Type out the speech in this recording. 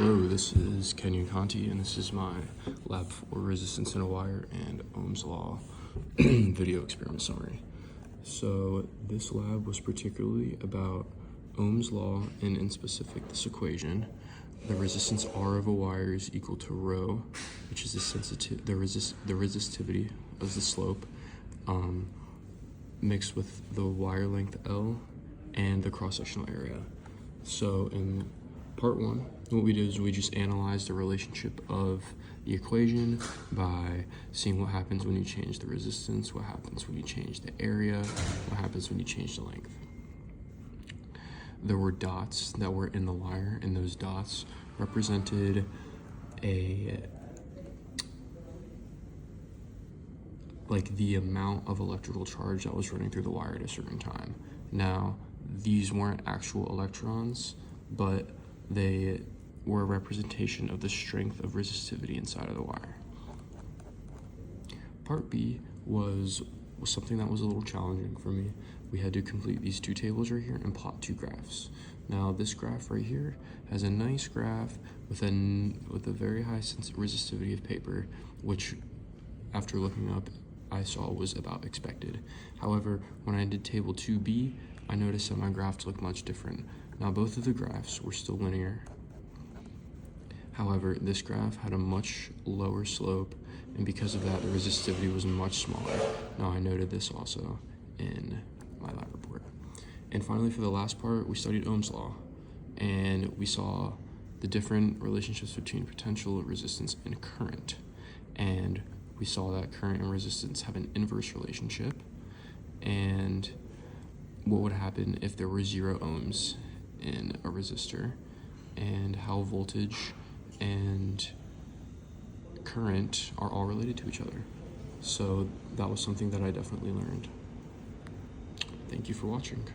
Hello, this is Kenyon Conti, and this is my Lab 4 Resistance in a Wire and Ohm's Law video experiment summary. So this lab was particularly about Ohm's Law and in specific this equation. The resistance R of a wire is equal to rho, which is the resistivity of the slope, mixed with the wire length L and the cross-sectional area. So in part one, what we did is we just analyzed the relationship of the equation by seeing what happens when you change the resistance, what happens when you change the area, what happens when you change the length. There were dots that were in the wire, and those dots represented the amount of electrical charge that was running through the wire at a certain time. Now, these weren't actual electrons, but they were a representation of the strength of resistivity inside of the wire. Part B was something that was a little challenging for me. We had to complete these two tables right here and plot two graphs. Now this graph right here has a nice graph with a very high resistivity of paper, which after looking up I saw was about expected. However, when I did table 2B, I noticed that my graphs looked much different. Now both of the graphs were still linear. However, this graph had a much lower slope, and because of that, the resistivity was much smaller. Now I noted this also in my lab report. And finally, for the last part, we studied Ohm's law, and we saw the different relationships between potential, resistance, and current. And we saw that current and resistance have an inverse relationship, and what would happen if there were 0 ohms in a resistor, and how voltage and current are all related to each other. So that was something that I definitely learned. Thank you for watching.